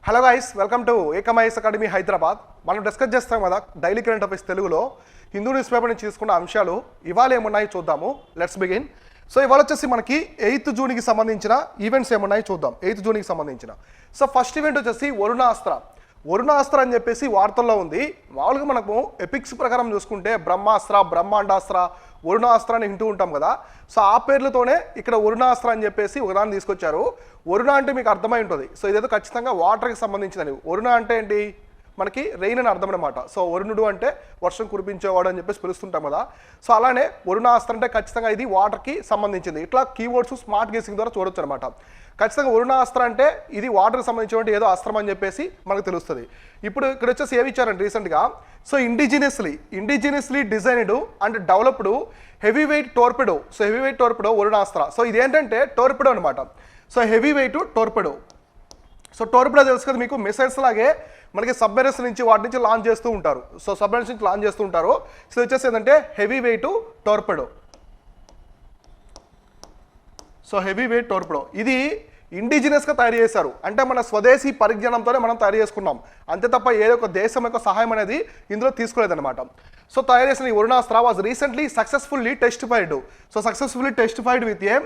Hello guys, welcome to ఏకమైఎస్ academy Hyderabad. మనం discuss చేస్తాం కదా డైలీ కరెంట్ అఫైర్స్ తెలుగులో హిందూ న్యూస్ పేపర్ నుంచి తీసుకున్న అంశాలు. ఇవాళ ఏమున్నాయి చూద్దాము. Let's begin. సో ఇవాళ వచ్చేసి మనకి 8th జూన్కి సంబంధించిన ఈవెంట్స్ ఏమున్నాయి చూద్దాం. 8th జూన్కి సంబంధించిన ఫస్ట్ ఈవెంట్ వచ్చేసి వరుణాస్త్ర అని చెప్పేసి వార్తల్లో ఉంది. మామూలుగా మనకు ఎపిక్స్ ప్రకారం చూసుకుంటే బ్రహ్మాస్త్ర, బ్రహ్మాండాస్త్ర, వరుణాస్త్ర అని వింటూ ఉంటాం కదా. సో ఆ పేర్లతోనే ఇక్కడ వరుణాస్త్ర అని చెప్పేసి ఒకదాన్ని తీసుకొచ్చారు. వరుణ అంటే మీకు అర్థమై ఉంటుంది. సో ఇదేదో ఖచ్చితంగా వాటర్కి సంబంధించినది. వరుణ అంటే ఏంటి, మనకి రెయిన్ అని అర్థం అనమాట. సో వరుణుడు అంటే వర్షం కురిపించేవాడు అని చెప్పేసి పిలుస్తుంటాం కదా. సో అలానే వరుణాస్త్ర అంటే ఖచ్చితంగా ఇది వాటర్కి సంబంధించింది. ఇట్లా కీవర్డ్స్ స్మార్ట్ గెసింగ్ ద్వారా చూడొచ్చు అనమాట. ఖచ్చితంగా వరుణాస్త్ర అంటే ఇది వాటర్కి సంబంధించినటువంటి ఏదో అస్త్రం అని చెప్పేసి మనకు తెలుస్తుంది. ఇప్పుడు ఇక్కడ వచ్చేసి ఏమి ఇచ్చారండి రీసెంట్గా. So indigenously designed and developed heavy weight torpedo. So heavy weight torpedo Varunastra. So ఇదేంటంటే టోర్పెడో అనమాట. So heavy weight torpedo. So torpedo తెలుసు కదా మీకు, మిసైల్స్ లాగే మనకి సబ్మెరైన్స్ నుంచి వాటి నుంచి లాంచ్ చేస్తూ ఉంటారు. సో సబ్మెరైన్స్ నుంచి లాంచ్ చేస్తూ ఉంటారు. సో వచ్చేసి ఏంటంటే heavy weight torpedo. So heavy weight torpedo ఇది ఇండిజినస్గా తయారు చేశారు. అంటే మన స్వదేశీ పరిజ్ఞానంతోనే మనం తయారు చేసుకున్నాం, అంతే తప్ప ఏదో ఒక దేశం యొక్క సహాయం అనేది ఇందులో తీసుకోలేదన్నమాట. సో తయారు చేసిన ఈ Varunastra was recently successfully testified with a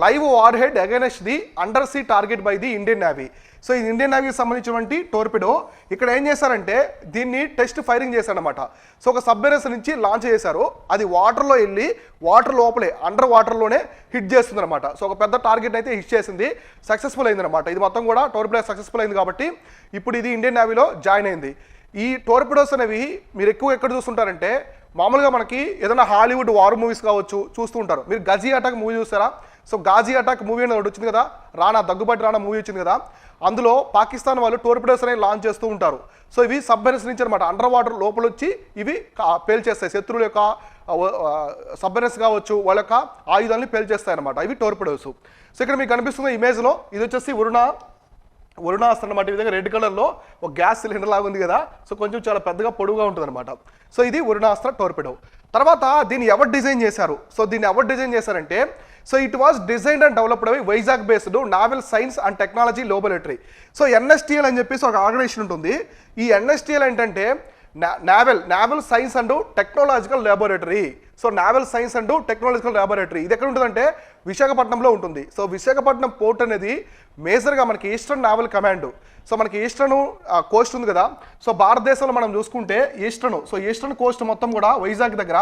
live war head against the under see target by the Indian navy. So ఇది ఇండియన్ నేవీకి సంబంధించినటువంటి టోర్పెడో. ఇక్కడ ఏం చేశారంటే దీన్ని టెస్ట్ ఫైరింగ్ చేశారనమాట. సో ఒక సబ్మెరైన్స్ నుంచి లాంచ్ చేశారు. అది వాటర్లో వెళ్ళి వాటర్ లోపలే అండర్ వాటర్లోనే హిట్ చేస్తుంది అనమాట. సో ఒక పెద్ద టార్గెట్ అయితే హిట్ చేసింది, సక్సెస్ఫుల్ అయింది అనమాట. ఇది మొత్తం కూడా టోర్పెడో సక్సెస్ఫుల్ అయింది కాబట్టి ఇప్పుడు ఇది ఇండియన్ నేవీలో జాయిన్ అయింది. ఈ టోర్పెడోస్ అనేవి మీరు ఎక్కువ ఎక్కడ చూస్తుంటారంటే, మామూలుగా మనకి ఏదైనా హాలీవుడ్ వార్ మూవీస్ కావచ్చు చూస్తూ ఉంటారు. మీరు గజీ అటాక్ మూవీ చూస్తారా? సో గాజీ అటాక్ మూవీ అనేది వచ్చింది కదా, దగ్గుబాటి రాణా మూవీ వచ్చింది కదా, అందులో పాకిస్తాన్ వాళ్ళు టోర్పెడోస్ అనేవి లాంచ్ చేస్తూ ఉంటారు. సో ఇవి సబ్మెరైన్స్ నుంచి అనమాట అండర్ వాటర్ లోపల వచ్చి ఇవి పేల్చేస్తాయి. శత్రువుల యొక్క సబ్మెరైన్స్ కావచ్చు వాళ్ళ యొక్క ఆయుధాలని పేల్చేస్తాయి అనమాట. ఇవి టోర్పెడోస్. సో ఇక్కడ మీకు కనిపిస్తున్న ఇమేజ్లో ఇది వచ్చేసి వరుణాస్త్ర అనమాట. ఈ విధంగా రెడ్ కలర్లో ఒక గ్యాస్ సిలిండర్ లాగా ఉంది కదా. సో కొంచెం చాలా పెద్దగా పొడుగుగా ఉంటుంది అనమాట. సో ఇది వరుణాస్త్ర టోర్పెడో. తర్వాత దీన్ని ఎవరు డిజైన్ చేశారు? సో దీన్ని ఎవరు డిజైన్ చేశారంటే, so it was designed and developed by Vizag based naval science and technology laboratory. So NSTL అని చెప్పేసి ఒక ఆర్గనైజేషన్ ఉంటుంది. ఈ ఎన్ఎస్టిఎల్ ఏంటంటే naval science and technological laboratory. So naval science and technological laboratory ఇది ఎక్కడ ఉంటుందంటే విశాఖపట్నంలో ఉంటుంది. సో విశాఖపట్నం పోర్ట్ అనేది మేజర్గా మనకి ఈస్టర్న్ నావల్ కమాండ్. సో మనకి ఈస్టర్న్ కోస్ట్ ఉంది కదా. సో భారతదేశంలో మనం చూసుకుంటే ఈస్టర్న్ కోస్ట్ మొత్తం కూడా వైజాగ్ దగ్గర,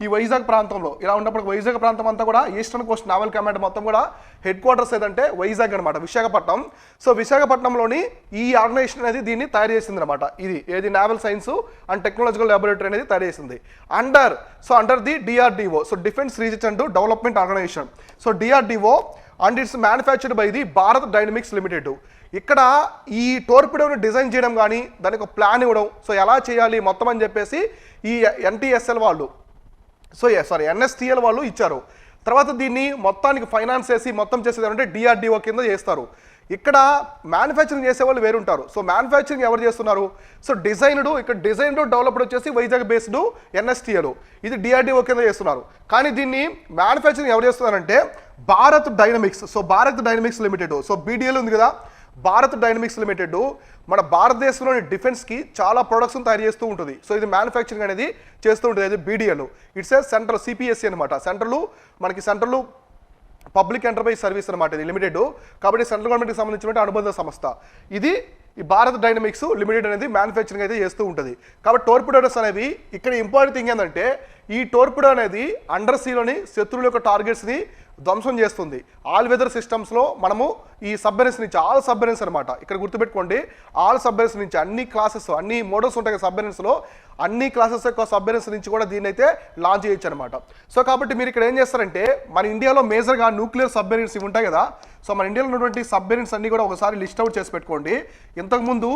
ఈ వైజాగ్ ప్రాంతంలో ఇలా ఉన్నప్పుడు వైజాగ్ ప్రాంతం అంతా కూడా ఈస్టర్న్ కోస్ట్ నావల్ కమాండ్ మొత్తం కూడా హెడ్ క్వార్టర్స్ ఏదంటే వైజాగ్ అనమాట, విశాఖపట్నం. సో విశాఖపట్నంలోని ఈ ఆర్గనైజేషన్ అనేది దీన్ని తయారు చేసింది అనమాట. ఇది ఏది naval science and technological laboratory అనేది తయారు చేసింది under the DRDO. So defence research and development organisation. So DRDO and its manufactured by the Bharat dynamics limited. ఇక్కడ ఈ టోర్పెడోని డిజైన్ చేయడం కానీ దానికి ఒక ప్లాన్ ఇవ్వడం, సో ఎలా చేయాలి మొత్తం అని చెప్పేసి ఈ ఎన్టీఎస్ఎల్ వాళ్ళు ఎన్ఎస్టిఎల్ వాళ్ళు ఇచ్చారు. తర్వాత దీన్ని మొత్తానికి ఫైనాన్స్ చేసి మొత్తం చేసేది అంటే డిఆర్డిఓ కింద చేస్తారు. ఇక్కడ మ్యానుఫ్యాక్చరింగ్ చేసేవాళ్ళు వేరుంటారు. సో మ్యానుఫ్యాక్చరింగ్ ఎవరు చేస్తున్నారు? సో డిజైన్డ్ డెవలప్డ్ వచ్చేసి వైజాగ్ బేస్డ్ ఎన్ఎస్టిఎల్, ఇది డిఆర్డిఓ కింద చేస్తున్నారు. కానీ దీన్ని మ్యానుఫ్యాక్చరింగ్ ఎవరు చేస్తున్నారంటే Bharat dynamics. So Bharat dynamics limited. So BDL ఉంది కదా, భారత్ డైనమిక్స్ లిమిటెడ్ మన భారతదేశంలోని డిఫెన్స్కి చాలా ప్రొడక్ట్స్ని తయారు చేస్తూ ఉంటుంది. సో ఇది మ్యానుఫ్యాక్చరింగ్ అనేది చేస్తూ ఉంటుంది. అది BDL. It's a central CPSE అనమాట. సెంట్రల్ పబ్లిక్ ఎంటర్ప్రైజ్ సర్వీస్ అనమాట ఇది లిమిటెడ్. కాబట్టి సెంట్రల్ గవర్నమెంట్కి సంబంధించిన అనుబంధ సంస్థ ఇది. ఈ భారత్ డైనమిక్స్ లిమిటెడ్ అనేది మ్యానుఫ్యాక్చరింగ్ అయితే చేస్తూ ఉంటుంది. కాబట్టి టోర్పెడోస్ అనేవి ఇక్కడ ఇంపార్టెంట్ థింగ్ ఏంటంటే, ఈ టోర్పెడో అనేది అండర్ సీలోని శత్రువుల యొక్క టార్గెట్స్ని ధ్వంసం చేస్తుంది. ఆల్ వెదర్ సిస్టమ్స్లో మనము ఈ సబ్మెరైన్స్ నుంచి ఆల్ సబ్మెరైన్స్ అనమాట, ఇక్కడ గుర్తుపెట్టుకోండి, ఆల్ సబ్మెరైన్స్ నుంచి అన్ని క్లాసెస్ అన్ని మోడల్స్ ఉంటాయి సబ్మెరైన్స్లో, అన్ని క్లాసెస్ యొక్క సబ్మెరైన్స్ నుంచి కూడా దీన్ని అయితే లాంచ్ చేయొచ్చు అనమాట. సో కాబట్టి మీరు ఇక్కడ ఏం చేస్తారంటే, మన ఇండియాలో మేజర్గా న్యూక్లియర్ సబ్మెరైన్స్ ఇవి ఉంటాయి కదా. సో మన ఇండియాలో ఉన్నటువంటి సబ్మెరైన్స్ అన్ని కూడా ఒకసారి లిస్ట్ అవుట్ చేసి పెట్టుకోండి. ఇంతకుముందు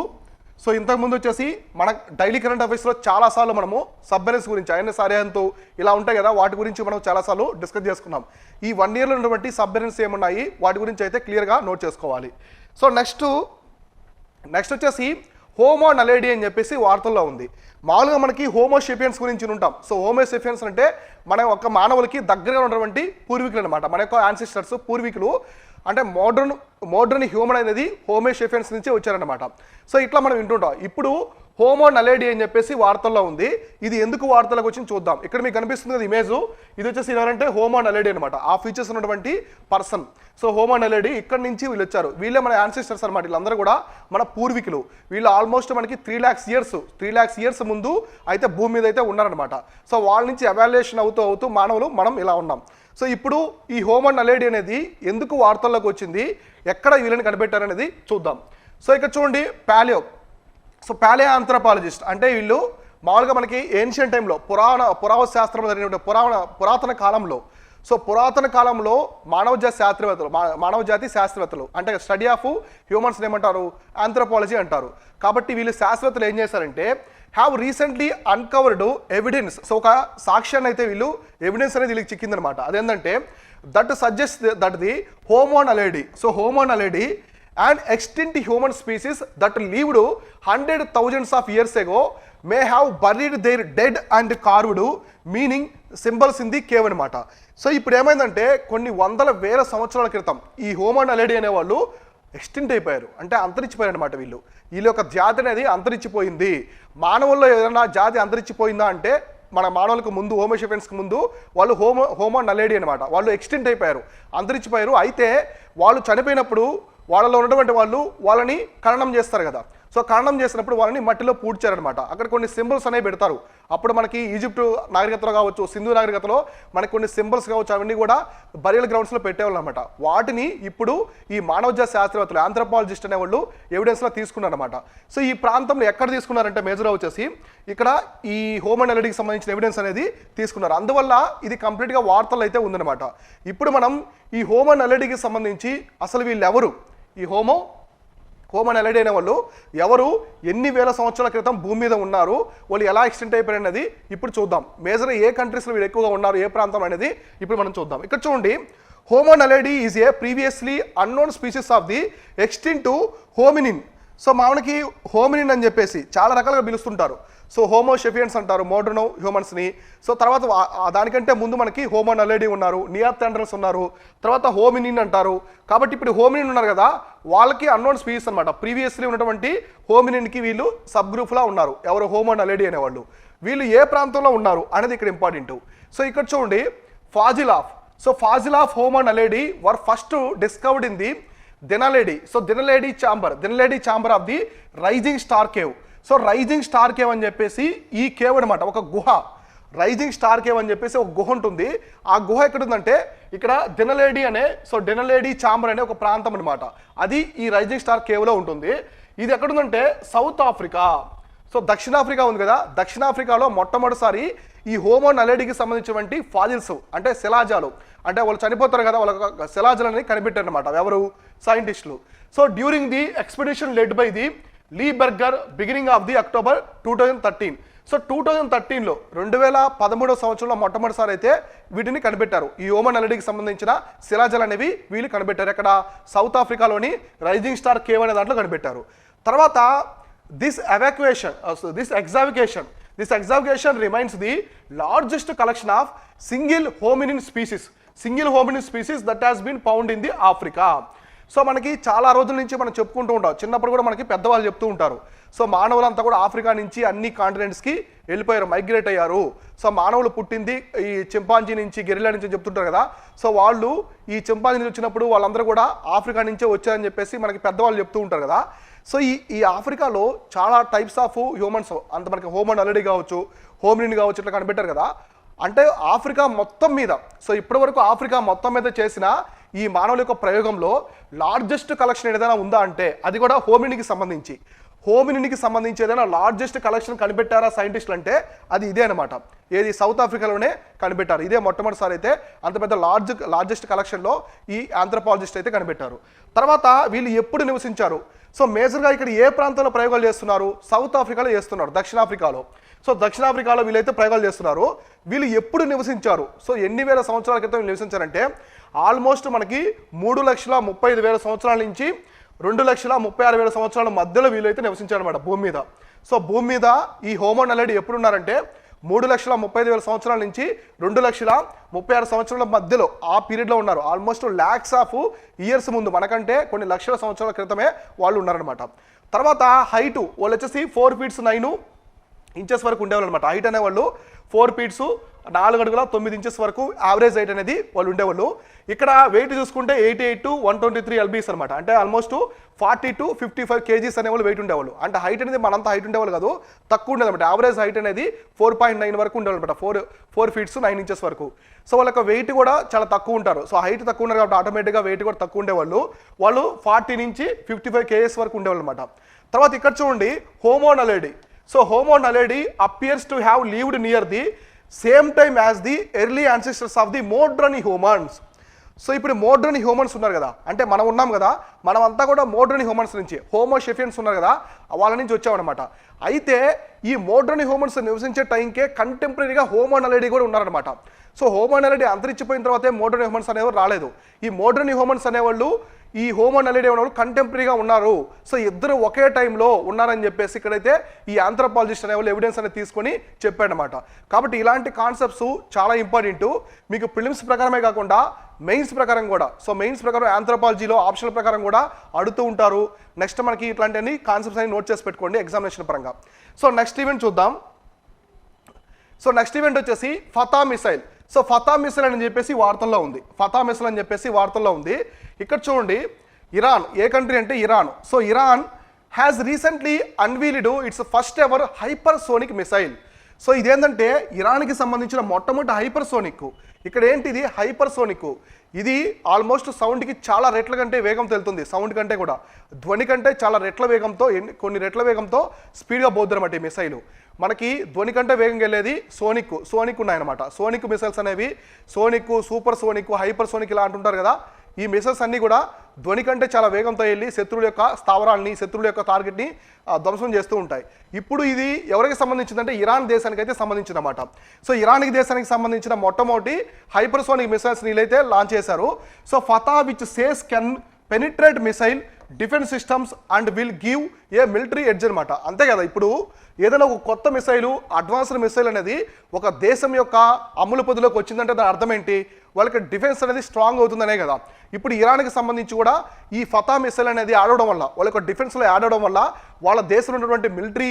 వచ్చేసి మన డైలీ కరెంట్ అఫైర్స్లో చాలాసార్లు మనము సబ్మెరైన్స్ గురించి ఐఎన్ఎస్ అరిహంత్ ఇలా ఉంటాయి కదా, వాటి గురించి మనం చాలాసార్లు డిస్కస్ చేసుకున్నాం. ఈ 1 yearలో ఉన్నటువంటి సబ్మెరైన్స్ ఏమున్నాయి వాటి గురించి అయితే క్లియర్గా నోట్ చేసుకోవాలి. సో నెక్స్ట్ వచ్చేసి హోమో నలేడి అని చెప్పేసి వార్తల్లో ఉంది. మామూలుగా మనకి హోమోసేపియన్స్ గురించి ఉంటాం. సో హోమోసేపియన్స్ అంటే మన యొక్క మానవులకి దగ్గరగా ఉన్నటువంటి పూర్వీకులు అనమాట, మన యొక్క యాన్సిస్టర్స్ పూర్వీకులు. అంటే మోడర్న్ హ్యూమన్ అనేది హోమో సేపియన్స్ నుంచి వచ్చారనమాట. సో ఇట్లా మనం వింటుంటాం. ఇప్పుడు హోమో నలేడి అని చెప్పేసి వార్తల్లో ఉంది. ఇది ఎందుకు వార్తలకు వచ్చి చూద్దాం. ఇక్కడ మీకు కనిపిస్తుంది కదా ఇమేజ్, ఇది వచ్చేసి ఎవరంటే హోమో నలేడి అనమాట, ఆ ఫీచర్స్ ఉన్నటువంటి పర్సన్. సో హోమో నలేడి ఇక్కడ నుంచి వీళ్ళు వచ్చారు, వీళ్ళే మన యాన్సిస్టర్స్ అనమాట. వీళ్ళందరూ కూడా మన పూర్వీకులు. వీళ్ళు ఆల్మోస్ట్ మనకి 3 lakhs ఇయర్స్ ముందు అయితే భూమి మీద అయితే ఉన్నారనమాట. సో వాళ్ళ నుంచి ఎవాల్యుయేషన్ అవుతూ మానవులు మనం ఇలా ఉన్నాం. సో ఇప్పుడు ఈ హోమో నలేడి అనేది ఎందుకు వార్తల్లోకి వచ్చింది, ఎక్కడ వీళ్ళని కనిపెట్టారనేది చూద్దాం. సో ఇక్కడ చూడండి పాలియో. సో పాలియో ఆంథ్రోపాలజిస్ట్ అంటే వీళ్ళు మామూలుగా మనకి ఏన్షియంట్ టైంలో పురావశాస్త్రం జరిగిన పురాతన కాలంలో, సో పురాతన కాలంలో మానవజాతి శాస్త్రవేత్తలు అంటే స్టడీ ఆఫ్ హ్యూమన్స్ ఏమంటారు, ఆంథ్రోపాలజీ అంటారు. కాబట్టి వీళ్ళు శాస్త్రవేత్తలు ఏం చేశారంటే have recently uncovered evidence. So ఒక సాక్ష్యాన్ని అయితే వీళ్ళు ఎవిడెన్స్ అనేది వీళ్ళకి చిక్కిందనమాట. అదేంటంటే that suggest that the Homo naledi. So Homo naledi and extinct human species that lived 100,000 of years ago may have buried their dead and carved meaning symbols in the cave అనమాట. So ఇప్పుడు ఏమైందంటే కొన్ని వందల వేల సంవత్సరాల క్రితం ఈ homo నలేడి అనేవాళ్ళు ఎక్స్టింక్ట్ అయిపోయారు, అంటే అంతరించిపోయారు అనమాట. వీళ్ళ యొక్క జాతి అనేది అంతరించిపోయింది. మానవుల్లో ఏదైనా జాతి అంతరించిపోయిందా అంటే మన మానవులకు ముందు హోమో సేపియన్స్కి ముందు వాళ్ళు హోమో నలేడి అనమాట, వాళ్ళు ఎక్స్టింక్ట్ అయిపోయారు, అంతరించిపోయారు. అయితే వాళ్ళు చనిపోయినప్పుడు వాళ్ళలో ఉన్నటువంటి వాళ్ళని ఖననం చేస్తారు కదా. సో ఖననం చేసినప్పుడు వాళ్ళని మట్టిలో పూడ్చారనమాట. అక్కడ కొన్ని సింబల్స్ అనేవి పెడతారు. అప్పుడు మనకి ఈజిప్టు నాగరికతలో కావచ్చు, సింధు నాగరికతలో మనకి కొన్ని సింబల్స్ కావచ్చు, అవన్నీ కూడా బరియల్ గ్రౌండ్స్లో పెట్టేవాళ్ళు అనమాట. వాటిని ఇప్పుడు ఈ మానవజాతి శాస్త్రవేత్తలు ఆంథ్రోపాలజిస్ట్ అనేవాళ్ళు ఎవిడెన్స్లో తీసుకున్నారనమాట. సో ఈ ప్రాంతంలో ఎక్కడ తీసుకున్నారంటే మేజర్గా వచ్చేసి ఇక్కడ ఈ హోమో నలేడికి సంబంధించిన ఎవిడెన్స్ అనేది తీసుకున్నారు. అందువల్ల ఇది కంప్లీట్గా వార్తలు అయితే ఉందన్నమాట. ఇప్పుడు మనం ఈ హోమో నలేడికి సంబంధించి అసలు వీళ్ళు ఎవరు, ఈ హోమో నలేడి అనే వాళ్ళు ఎవరు, ఎన్ని వేల సంవత్సరాల క్రితం భూమి మీద ఉన్నారు, వాళ్ళు ఎలా ఎక్స్టెంట్ అయిపోయారు అనేది ఇప్పుడు చూద్దాం. మేజర్ ఏ కంట్రీస్లో వీళ్ళు ఎక్కువగా ఉన్నారు, ఏ ప్రాంతం అనేది ఇప్పుడు మనం చూద్దాం. ఇక్కడ చూడండి, Homo naledi is a previously unknown species of the extinct hominin. So మనకి హోమినిన్ అని చెప్పేసి చాలా రకాలుగా పిలుస్తుంటారు. సో హోమో సేపియన్స్ అంటారు మోడర్న్ హ్యూమన్స్ని. సో తర్వాత దానికంటే ముందు మనకి హోమో నలేడి ఉన్నారు, నియార్థెండ్రల్స్ ఉన్నారు, తర్వాత హోమినిన్ అంటారు. కాబట్టి ఇప్పుడు హోమినిన్ ఉన్నారు కదా, వాళ్ళకి అన్నోన్ స్పీసీస్ అనమాట. ప్రీవియస్లీ ఉన్నటువంటి హోమినిన్కి వీళ్ళు సబ్ గ్రూప్లా ఉన్నారు, ఎవరు హోమో నలేడి అనేవాళ్ళు. వీళ్ళు ఏ ప్రాంతంలో ఉన్నారు అనేది ఇక్కడ ఇంపార్టెంట్. సో ఇక్కడ చూడండి fossil of Homo naledi were first discovered in the Dinaledi. So Dinaledi Chamber of the Rising Star Cave. So Rising Star Cave అని చెప్పేసి ఈ కేవ్ అనమాట, ఒక గుహ. రైజింగ్ స్టార్ కేవ్ అని చెప్పేసి ఒక గుహ ఉంటుంది. ఆ గుహ ఎక్కడ ఉందంటే ఇక్కడ డెనలేడి ఛాంబర్ అనే ఒక ప్రాంతం అనమాట. అది ఈ రైజింగ్ స్టార్ కేవ్లో ఉంటుంది. ఇది ఎక్కడుందంటే సౌత్ ఆఫ్రికా. సో దక్షిణాఫ్రికా ఉంది కదా, దక్షిణాఫ్రికాలో మొట్టమొదటిసారి ఈ హోమో నలేడికి సంబంధించినటువంటి ఫాజిల్స్ అంటే శిలాజాలు, అంటే వాళ్ళు చనిపోతారు కదా, వాళ్ళ శిలాజాలని కనిపెట్టారు అనమాట ఎవరు, సైంటిస్టులు. So during the expedition led by the Lee Berger beginning of the October 2013. So 2013లో 2013 సంవత్సరంలో మొట్టమొదటిసారి అయితే వీటిని కనిపెట్టారు. ఈ హోమో నలేడికి సంబంధించిన శిలాజాలు అనేవి వీళ్ళు కనిపెట్టారు. ఎక్కడ, సౌత్ ఆఫ్రికాలోని రైజింగ్ స్టార్ కేవ్ అనే దాంట్లో కనిపెట్టారు. తర్వాత this excavation remains the largest collection of single hominin species that has been found in the Africa. So మనకి చాలా రోజుల నుంచి మనం చెప్పుకుంటూ ఉంటాం, చిన్నప్పుడు కూడా మనకి పెద్దవాళ్ళు చెప్తూ ఉంటారు. సో మానవులంతా కూడా ఆఫ్రికా నుంచి అన్ని కాంటినెంట్స్కి వెళ్ళిపోయారు, మైగ్రేట్ అయ్యారు. సో మానవులు పుట్టింది ఈ చింపాంజీ నుంచి, గెరిలా నుంచి చెప్తుంటారు కదా. సో వాళ్ళు ఈ చింపాంజీ నుంచి వచ్చినప్పుడు వాళ్ళందరూ కూడా ఆఫ్రికా నుంచే వచ్చారని చెప్పేసి మనకి పెద్దవాళ్ళు చెప్తూ ఉంటారు కదా. సో ఈ ఆఫ్రికాలో చాలా టైప్స్ ఆఫ్ హ్యూమన్స్, అంత మనకి హోమో నలేడి కావచ్చు, హోమినిన్ కావచ్చు, ఇట్లా కనిపెట్టారు కదా. అంటే ఆఫ్రికా మొత్తం మీద, సో ఇప్పటి వరకు ఆఫ్రికా మొత్తం మీద చేసిన ఈ మానవుల యొక్క ప్రయోగంలో లార్జెస్ట్ కలెక్షన్ ఏదైనా ఉందా అంటే అది కూడా హోమినిన్కి సంబంధించి ఏదైనా లార్జెస్ట్ కలెక్షన్ కనిపెట్టారా సైంటిస్టులు అంటే అది ఇదే అనమాట. ఏది, సౌత్ ఆఫ్రికాలోనే కనిపెట్టారు. ఇదే మొట్టమొదటిసారి అయితే అంత పెద్ద లార్జెస్ట్ కలెక్షన్లో ఈ ఆంథ్రోపాలజిస్ట్ అయితే కనిపెట్టారు. తర్వాత వీళ్ళు ఎప్పుడు నివసించారు, సో మేజర్గా ఇక్కడ ఏ ప్రాంతంలో ప్రయోగాలు చేస్తున్నారు, సౌత్ ఆఫ్రికాలో చేస్తున్నారు, దక్షిణాఫ్రికాలో. సో దక్షిణాఫ్రికాలో వీళ్ళైతే ప్రయోగాలు చేస్తున్నారు. వీళ్ళు ఎప్పుడు నివసించారు, సో ఎన్ని వేల సంవత్సరాల క్రితం నివసించారంటే ఆల్మోస్ట్ మనకి 3,35,000 సంవత్సరాల నుంచి 2,36,000 సంవత్సరాల మధ్యలో వీళ్ళైతే నివసించారనమాట భూమి మీద. సో భూమి మీద ఈ హోమో నలేడి ఎప్పుడు ఉన్నారంటే 3,35,000 సంవత్సరాల నుంచి 2,36,000 సంవత్సరాల మధ్యలో ఆ పీరియడ్లో ఉన్నారు. ఆల్మోస్ట్ ల్యాక్స్ ఆఫ్ ఇయర్స్ ముందు, మనకంటే కొన్ని లక్షల సంవత్సరాల క్రితమే వాళ్ళు ఉన్నారనమాట. తర్వాత హైటు వాళ్ళు వచ్చేసి 4 feet 9 ఇంచెస్ వరకు ఉండేవాళ్ళు అనమాట. హైట్ అనేవాళ్ళు 4 feet 4 అడుగుల 9 ఇంచెస్ వరకు యావరేజ్ హైట్ అనేది వాళ్ళు ఉండేవాళ్ళు. ఇక్కడ వెయిట్ చూసుకుంటే 88 to 123 lbs అనమాట. అంటే ఆల్మోస్ట్ 40 to 55 kgs అనేవాళ్ళు వెయిట్ ఉండేవాళ్ళు. అంటే హైట్ అనేది మనంతా హైట్ ఉండేవాళ్ళు కాదు, తక్కువ ఉండేది అనమాట. యావరేజ్ హైట్ అనేది 4.9 వరకు ఉండేవాళ్ళు అనమాట. 4 feet 9 ఇంచెస్ వరకు. సో వాళ్ళ వెయిట్ కూడా చాలా తక్కువ ఉంటారు. సో హైట్ తక్కువ ఉన్నారు కాబట్టి ఆటోమేటిక్గా వెయిట్ కూడా తక్కువ ఉండేవాళ్ళు. వాళ్ళు 40 నుంచి 55 kgs వరకు ఉండేవాళ్ళు అనమాట. తర్వాత ఇక్కడ చూడండి Homo naledi. So Homo naledi appears to have lived near the same time as the early ancestors of the modern humans. So ఇప్పుడు మోడ్రన్ హ్యూమన్స్ ఉన్నారు కదా, అంటే మనం ఉన్నాం కదా, మనం అంతా కూడా మోడ్రన్ హ్యూమన్స్ నుంచి, హోమోషెఫియన్స్ ఉన్నారు కదా, వాళ్ళ నుంచి వచ్చామన్నమాట. అయితే ఈ మోడ్రన్ హ్యూమన్స్ నివసించే టైంకే కంటెంపరీగా హోమో నలేడి కూడా ఉన్నారనమాట. సో హోమో నలేడి అంతరించిపోయిన తర్వాతే మోడ్రన్ హ్యూమన్స్ అనేవారు రాలేదు. ఈ మోడ్రన్ హ్యూమన్స్ అనేవాళ్ళు ఈ హోమో నలేడి అనేవాళ్ళు కంటెంపరీగా ఉన్నారు. సో ఇద్దరు ఒకే టైంలో ఉన్నారని చెప్పేసి ఇక్కడైతే ఈ ఆంథ్రోపాలజిస్ట్ అనేవాళ్ళు ఎవిడెన్స్ అనేది తీసుకొని చెప్పాడనమాట. కాబట్టి ఇలాంటి కాన్సెప్ట్స్ చాలా ఇంపార్టెంట్ మీకు ప్రిలిమ్స్ ప్రకారమే కాకుండా మెయిన్స్ ప్రకారం కూడా. సో మెయిన్స్ ప్రకారం ఆంథ్రోపాలజీలో ఆప్షనల్ ప్రకారం కూడా అడుగుతూ ఉంటారు. నెక్స్ట్ మనకి ఇట్లాంటి కాన్సెప్ట్స్ అని నోట్ చేసి పెట్టుకోండి ఎగ్జామినేషన్ పరంగా. సో నెక్స్ట్ ఈవెంట్ చూద్దాం. సో నెక్స్ట్ ఈవెంట్ వచ్చేసి Fatah missile. So Fatah missile అని చెప్పేసి వార్తల్లో ఉంది. ఫతా మిసైల్ అని చెప్పేసి వార్తల్లో ఉంది. ఇక్కడ చూడండి ఇరాన్, ఏ కంట్రీ అంటే Iran. So Iran has recently unveiled it's first ever hypersonic missile. So ఇదేంటంటే ఇరాన్కి సంబంధించిన మొట్టమొదటి హైపర్సోనిక్. ఇక్కడ ఏంటిది హైపర్సోనిక్, ఇది ఆల్మోస్ట్ సౌండ్కి చాలా రెట్ల కంటే వేగంతో వెళ్తుంది. సౌండ్ కంటే కూడా ధ్వని కంటే చాలా రెట్ల వేగంతో, కొన్ని రెట్ల వేగంతో స్పీడ్గా పోద్దనమాట ఈ మిసైలు. మనకి ధ్వని కంటే వేగంగా వెళ్ళేది సోనిక్ ఉన్నాయన్నమాట. సోనిక్ మిసైల్స్ అనేవి sonic, super sonic, hyper sonic ఇలా అంటుంటారు కదా. ఈ మిసైల్స్ అన్నీ కూడా ధ్వని కంటే చాలా వేగంతో వెళ్ళి శత్రువుల యొక్క స్థావరాల్ని, శత్రువుల యొక్క టార్గెట్ని ధ్వంసం చేస్తూ ఉంటాయి. ఇప్పుడు ఇది ఎవరికి సంబంధించిందంటే ఇరాన్ దేశానికి అయితే సంబంధించిందన్నమాట. సో ఇరాన్ దేశానికి సంబంధించిన మొట్టమొదటి హైపర్సోనిక్ మిసైల్స్ వీళ్ళైతే లాంచ్ చేశారు. So Fatah which says can penetrate missile defence systems and will give a military edge అనమాట. అంతే కదా, ఇప్పుడు ఏదైనా ఒక కొత్త మిసైలు, అడ్వాన్స్డ్ మిసైల్ అనేది ఒక దేశం యొక్క అమ్ముల పొదిలోకి వచ్చిందంటే దాని అర్థం ఏంటి, వాళ్ళకి డిఫెన్స్ అనేది స్ట్రాంగ్ అవుతుందనే కదా. ఇప్పుడు ఇరాన్కి సంబంధించి కూడా ఈ ఫతా మిసైల్ అనేది ఆడవడం వల్ల, వాళ్ళకి డిఫెన్స్లో యాడ్ అవడం వల్ల వాళ్ళ దేశంలో ఉన్నటువంటి మిలిటరీ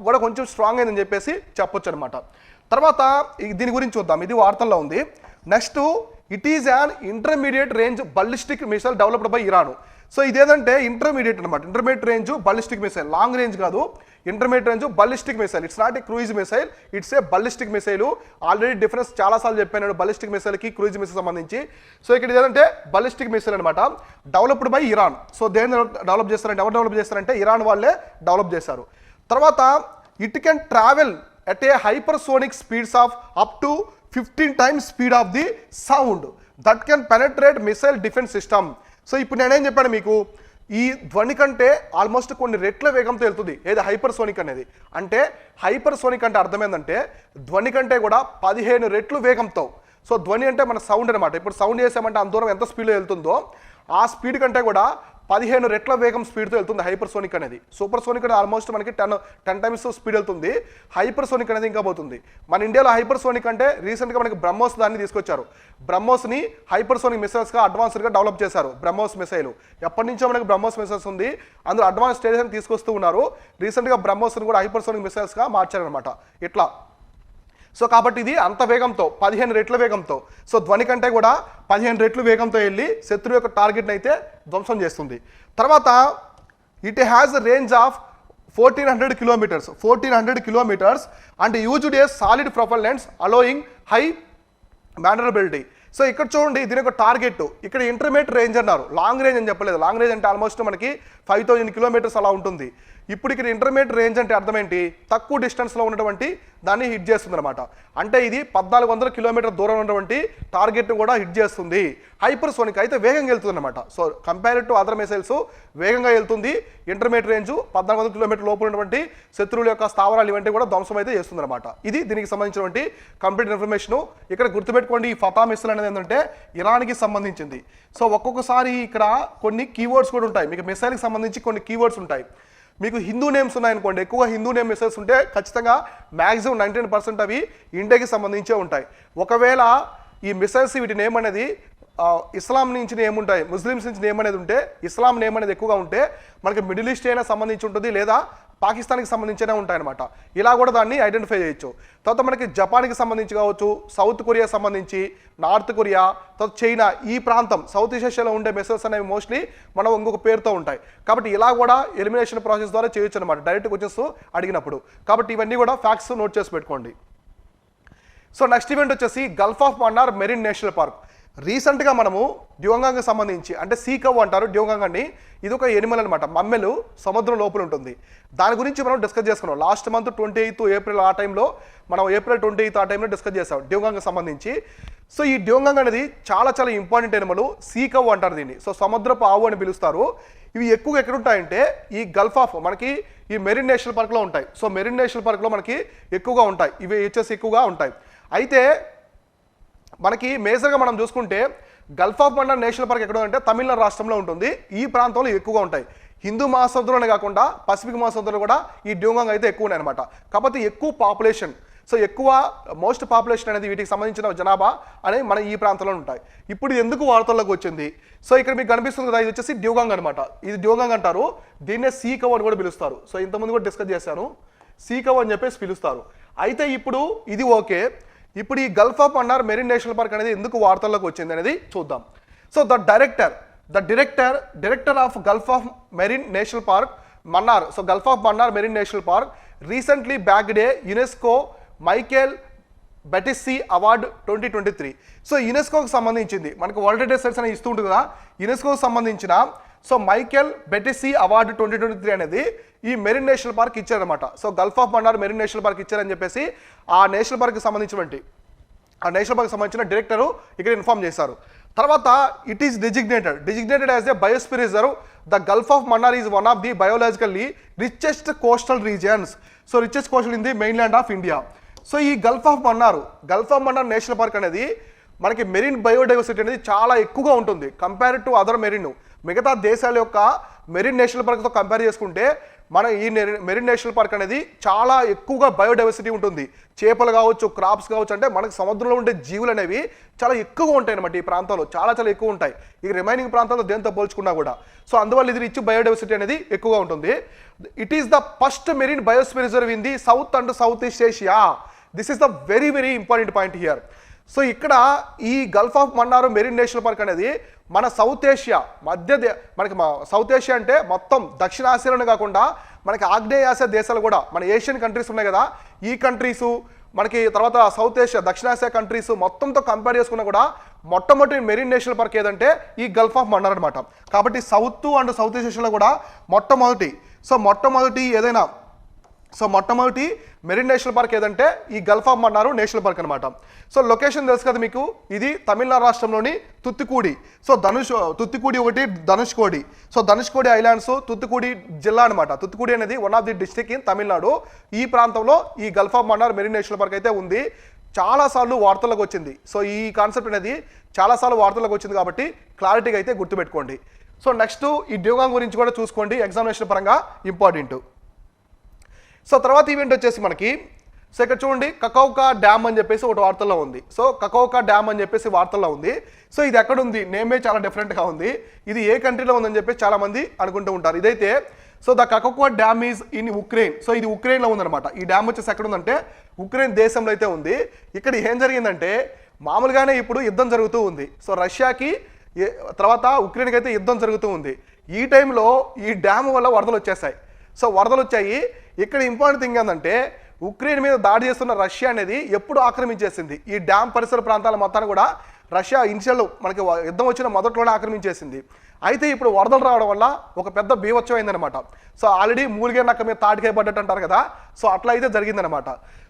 కూడా కొంచెం స్ట్రాంగ్ అయిందని చెప్పేసి చెప్పొచ్చు అనమాట. తర్వాత దీని గురించి చూద్దాం, ఇది వార్తల్లో ఉంది. Next it is an intermediate range ballistic missile developed by Iran. So ఇదేంటంటే ఇంటర్మీడియట్ అనమాట, intermediate range ballistic missile, long range కాదు, intermediate range ballistic missile. It's not a cruise missile, it's a ballistic missile. Already difference చాలాసార్లు చెప్పాను ballistic మిసైల్కి cruise missile సంబంధించి. So ఇక్కడ ఇదేంటంటే ballistic missile అనమాట, డెవలప్డ్ బై ఇరాన్. సో దేన్ని develop చేస్తారంటే, ఎవరు డెవలప్ చేస్తారంటే ఇరాన్ వాళ్ళే డెవలప్ చేశారు. తర్వాత it can travel at a hypersonic speeds of up to 15 times speed of the sound that can penetrate missile defence system. So ఇప్పుడు నేనేం చెప్పాను మీకు, ఈ ధ్వని కంటే ఆల్మోస్ట్ కొన్ని రెట్ల వేగంతో వెళ్తుంది ఏది హైపర్సోనిక్ అనేది. అంటే హైపర్సోనిక్ అంటే అర్థం ఏంటంటే ధ్వని కంటే కూడా 15 రెట్లు వేగంతో. సో ధ్వని అంటే మన సౌండ్ అనమాట. ఇప్పుడు సౌండ్ చేసామంటే అంత దూరం ఎంత స్పీడ్లో వెళ్తుందో ఆ స్పీడ్ కంటే కూడా 15 రెట్ల వేగం స్పీడ్తో వెళ్తుంది హైపర్సోనిక్ అనేది. సూపర్ సోనిక్ అనేది ఆల్మోస్ట్ మనకి 10 times స్పీడ్ వెళ్తుంది. హైపర్సోనిక్ అనేది ఇంకా పోతుంది. మన ఇండియాలో హైపర్సోనిక్ అంటే రీసెంట్గా మనకి బ్రహ్మోస్ దాన్ని తీసుకొచ్చారు. బ్రహ్మోస్ని హైపర్సోనిక్ మిసైల్స్గా అడ్వాన్స్డ్గా డెవలప్ చేశారు. బ్రహ్మోస్ మిసైల్ ఎప్పటి నుంచో మనకి బ్రహ్మోస్ మిసైల్స్ ఉంది, అందులో అడ్వాన్స్ స్టేజ్ అని తీసుకొస్తూ ఉన్నారు. రీసెంట్గా బ్రహ్మోస్ని కూడా హైపర్సోనిక్ మిసైల్స్గా మార్చారనమాట ఇట్లా. సో కాబట్టి ఇది అంత వేగంతో 15 రెట్ల వేగంతో, సో ధ్వని కంటే కూడా 15 రెట్లు వేగంతో వెళ్ళి శత్రువు యొక్క టార్గెట్ని అయితే ధ్వంసం చేస్తుంది. తర్వాత it has range of 1400 kilometers and used a solid propellants allowing high manoeuvrability. So ఇక్కడ చూడండి దీని యొక్క టార్గెట్ ఇక్కడ ఇంటర్మీడియట్ రేంజ్ అన్నారు, లాంగ్ రేంజ్ అని చెప్పలేదు. లాంగ్ రేంజ్ అంటే ఆల్మోస్ట్ మనకి 5000 kilometers అలా ఉంటుంది. ఇప్పుడు ఇక్కడ ఇంటర్మీడియట్ రేంజ్ అంటే అర్థం ఏంటి, తక్కువ డిస్టెన్స్లో ఉన్నటువంటి దాన్ని హిట్ చేస్తుంది అనమాట. అంటే ఇది 1400 kilometers దూరం ఉన్నటువంటి టార్గెట్ని కూడా హిట్ చేస్తుంది. హైపర్సోనిక్ అయితే వేగంగా వెళ్తుంది అనమాట. So compared to other missiles వేగంగా వెళ్తుంది. ఇంటర్మీడియట్ రేంజ్ 1400 kilometers లోపు ఉన్నటువంటి శత్రువుల యొక్క స్థావరాలు ఇవంటి కూడా ధ్వంసం అయితే చేస్తుంది అనమాట. ఇది దీనికి సంబంధించినటువంటి కంప్లీట్ ఇన్ఫర్మేషన్. ఇక్కడ గుర్తుపెట్టుకోండి, ఈ ఫతా మిసైల్ అనేది ఏంటంటే ఇరాన్కి సంబంధించింది. సో ఒక్కొక్కసారి ఇక్కడ కొన్ని కీవర్డ్స్ కూడా ఉంటాయి, మీకు మిసైల్కి సంబంధించి కొన్ని కీవర్డ్స్ ఉంటాయి. మీకు హిందూ నేమ్స్ ఉన్నాయనుకోండి, ఎక్కువ హిందూ నేమ్ మిసైల్స్ ఉంటే ఖచ్చితంగా మ్యాక్సిమం 99% అవి ఇండియాకి సంబంధించే ఉంటాయి. ఒకవేళ ఈ మిసైల్స్ వీటి నేమ్ అనేది ఇస్లాం నుంచి నేమ్ ఉంటాయి, ముస్లిమ్స్ నుంచి నేమ్ అనేది ఉంటే, ఇస్లాం నేమ్ అనేది ఎక్కువగా ఉంటే మనకి మిడిల్ ఈస్ట్ అయినా సంబంధించి ఉంటుంది, లేదా పాకిస్తాన్కి సంబంధించినే ఉంటాయన్నమాట. ఇలా కూడా దాన్ని ఐడెంటిఫై చేయొచ్చు. తర్వాత మనకి జపాన్కి సంబంధించి కావచ్చు, సౌత్ కొరియా సంబంధించి, నార్త్ కొరియా, తర్వాత చైనా, ఈ ప్రాంతం సౌత్ ఈస్ట్ ఏషియాలో ఉండే మిసైల్స్ అనేవి మోస్ట్లీ మనం ఇంకొక పేరుతో ఉంటాయి. కాబట్టి ఇలా కూడా ఎలిమినేషన్ ప్రాసెస్ ద్వారా చేయొచ్చు అనమాట, డైరెక్ట్ క్వశ్చన్స్ అడిగినప్పుడు. కాబట్టి ఇవన్నీ కూడా ఫ్యాక్ట్స్ నోట్ చేసి పెట్టుకోండి. సో నెక్స్ట్ ఈవెంట్ వచ్చేసి gulf of Mannar marine national park. రీసెంట్గా మనము డ్యూగాంగ్కి సంబంధించి, అంటే సీకవ్ అంటారు డ్యూగాంగ్ అని, ఇది ఒక ఎనిమల్ అనమాట, మమ్మెలు సముద్రం లోపల ఉంటుంది. దాని గురించి మనం డిస్కస్ చేసుకున్నాం లాస్ట్ మంత్ 28 ఏప్రిల్ ఆ టైంలో, మనం ఏప్రిల్ 28 ఆ టైంలో డిస్కస్ చేసాం డ్యూగాంగ్కి సంబంధించి. సో ఈ డ్యూగాంగ్ అనేది చాలా చాలా ఇంపార్టెంట్ ఎనిమల్, సీకవ్ అంటారు దీన్ని. సో సముద్రపు ఆవు అని పిలుస్తారు. ఇవి ఎక్కువగా ఎక్కడ ఉంటాయంటే ఈ గల్ఫ్ ఆఫ్ మనకి ఈ మెరీన్ నేషనల్ పార్క్లో ఉంటాయి. సో మెరీన్ నేషనల్ పార్క్లో మనకి ఎక్కువగా ఉంటాయి, ఇవి వచ్చేసి ఎక్కువగా ఉంటాయి. అయితే మనకి మేజర్గా మనం చూసుకుంటే Gulf of Mannar National park ఎక్కడ అంటే తమిళనాడు రాష్ట్రంలో ఉంటుంది. ఈ ప్రాంతంలో ఎక్కువగా ఉంటాయి. హిందూ మహాసముద్రంలోనే కాకుండా పసిఫిక్ మహాసముద్రంలో కూడా ఈ డ్యూగాంగ్ అయితే ఎక్కువ ఉన్నాయన్నమాట. కాకపోతే ఎక్కువ పాపులేషన్, సో ఎక్కువ మోస్ట్ పాపులేషన్ అనేది వీటికి సంబంధించిన జనాభా అనేది మన ఈ ప్రాంతంలో ఉంటాయి. ఇప్పుడు ఎందుకు వార్తల్లోకి వచ్చింది? సో ఇక్కడ మీకు కనిపిస్తుంది కదా, ఇది వచ్చేసి డ్యూగాంగ్ అనమాట. ఇది డ్యూగాంగ్ అంటారు, దీన్నే సీకవ్ అని కూడా పిలుస్తారు. సో ఇంతకుముందు కూడా డిస్కస్ చేశాను, సీకవ్ అని చెప్పేసి పిలుస్తారు. అయితే ఇప్పుడు ఇది ఓకే, ఇప్పుడు ఈ Gulf of Mannar marine national park అనేది ఎందుకు వార్తల్లోకి వచ్చింది అనేది చూద్దాం. So the director of Gulf of Marine national Park Mannar, so Gulf of Mannar marine national Park recently bagged a UNESCO Michel Batisse award 2023. So యునెస్కోకి సంబంధించింది, మనకు వరల్డ్ హెరిటేజ్ సైట్స్ అనేది ఇస్తూ ఉంటుంది కదా, యునెస్కోకి సంబంధించిన సో మైకేల్ బెటిస్సీ అవార్డు 2023 అనేది ఈ మెరీన్ నేషనల్ పార్క్ ఇచ్చారనమాట. So Gulf of Mannar marine national park ఇచ్చారని చెప్పేసి ఆ నేషనల్ పార్క్కి సంబంధించిన డైరెక్టరు ఇక్కడ ఇన్ఫార్మ్ చేశారు. తర్వాత it is designated as a biosphere reserve. The Gulf of Mannar is one of the biologically richest coastal regions. So richest coastal in the mainland of India. So ఈ Gulf of Mannar National park అనేది మనకి marine biodiversity అనేది చాలా ఎక్కువగా ఉంటుంది compare to other marine. మిగతా దేశాల యొక్క మెరీన్ నేషనల్ పార్క్తో కంపేర్ చేసుకుంటే మన ఈ మెరీన్ నేషనల్ పార్క్ అనేది చాలా ఎక్కువగా బయోడైవర్సిటీ ఉంటుంది. చేపలు కావచ్చు, క్రాప్స్ కావచ్చు, అంటే మనకు సముద్రంలో ఉండే జీవులు అనేవి చాలా ఎక్కువగా ఉంటాయి అనమాట. ఈ ప్రాంతంలో చాలా చాలా ఎక్కువ ఉంటాయి, ఈ రిమైనింగ్ ప్రాంతాల్లో దేంతో పోల్చుకున్నా కూడా. సో అందువల్ల ఇది రిచ్ బయోడైవర్సిటీ అనేది ఎక్కువగా ఉంటుంది. It is the first marine biosphere reserve in the South and South East Asia. This is the very very important point here. So ఇక్కడ ఈ Gulf of Mannar marine national park అనేది మన South Asia మనకి South Asia అంటే మొత్తం దక్షిణ ఆసియాలోనే కాకుండా మనకి ఆగ్నేయ ఆసియా దేశాలు కూడా, మన ఏషియన్ కంట్రీస్ ఉన్నాయి కదా, ఈ కంట్రీసు మనకి తర్వాత సౌత్ ఏషియా దక్షిణాసియా కంట్రీస్ మొత్తంతో కంపేర్ చేసుకున్నా కూడా మొట్టమొదటి మెరీన్ నేషనల్ పార్క్ ఏదంటే ఈ గల్ఫ్ ఆఫ్ మన్నార్ అనమాట. కాబట్టి సౌత్ అండ్ సౌత్ ఈస్ట్ ఏషియాలో కూడా మొట్టమొదటి మెరీన్ నేషనల్ పార్క్ ఏదంటే ఈ Gulf of Mannar National park అనమాట. సో లొకేషన్ తెలుసు కదా మీకు, ఇది తమిళనాడు రాష్ట్రంలోని తుత్తుకూడి. సో తుత్తుకూడి ఒకటి, ధనుష్కోడి. సో ధనుష్కోడి ఐలాండ్స్ తుత్తుకూడి జిల్లా అనమాట. తుత్తుకూడి అనేది one of the district in Tamil Nadu. ఈ ప్రాంతంలో ఈ Gulf of Mannar marine national park అయితే ఉంది. చాలాసార్లు వార్తలకు వచ్చింది. సో ఈ కాన్సెప్ట్ అనేది చాలాసార్లు వార్తలకు వచ్చింది కాబట్టి క్లారిటీగా అయితే గుర్తుపెట్టుకోండి. సో నెక్స్ట్ ఈ డ్యూగాంగ్ గురించి కూడా చూసుకోండి, ఎగ్జామినేషన్ పరంగా ఇంపార్టెంట్. సో తర్వాత ఈవెంట్ వచ్చేసి మనకి, సో ఇక్కడ చూడండి కకౌకా డ్యామ్ అని చెప్పేసి ఒకటి వార్తల్లో ఉంది. సో కకౌకా డ్యామ్ అని చెప్పేసి వార్తల్లో ఉంది. సో ఇది ఎక్కడ ఉంది, నేమే చాలా డిఫరెంట్గా ఉంది. ఇది ఏ కంట్రీలో ఉందని చెప్పేసి చాలా మంది అనుకుంటూ ఉంటారు. ఇదైతే so the Kakhovka dam is in Ukraine. So ఇది ఉక్రెయిన్లో ఉందన్నమాట. ఈ డ్యామ్ వచ్చేసి ఎక్కడ ఉందంటే ఉక్రెయిన్ దేశంలో అయితే ఉంది. ఇక్కడ ఏం జరిగిందంటే మామూలుగానే ఇప్పుడు యుద్ధం జరుగుతూ ఉంది. సో రష్యాకి తర్వాత ఉక్రెయిన్కి అయితే యుద్ధం జరుగుతూ ఉంది. ఈ టైంలో ఈ డ్యామ్ వల్ల వరదలు వచ్చేసాయి. సో వరదలు వచ్చాయి. ఇక్కడ ఇంపార్టెంట్ థింగ్ ఏంటంటే ఉక్రెయిన్ మీద దాడి చేస్తున్న రష్యా అనేది ఎప్పుడు ఆక్రమించేసింది ఈ డ్యామ్ పరిసర ప్రాంతాల మొత్తాన్ని కూడా. రష్యా ఇనిషియల్ మనకి యుద్ధం వచ్చిన మొదట్లోనే ఆక్రమించేసింది. అయితే ఇప్పుడు వరదలు రావడం వల్ల ఒక పెద్ద బీభత్సం అయిందనమాట. సో ఆల్రెడీ మూలిగే నక్క మీద తాటికాయ పడ్డట్టు అంటారు కదా, సో అట్లా అయితే జరిగిందనమాట.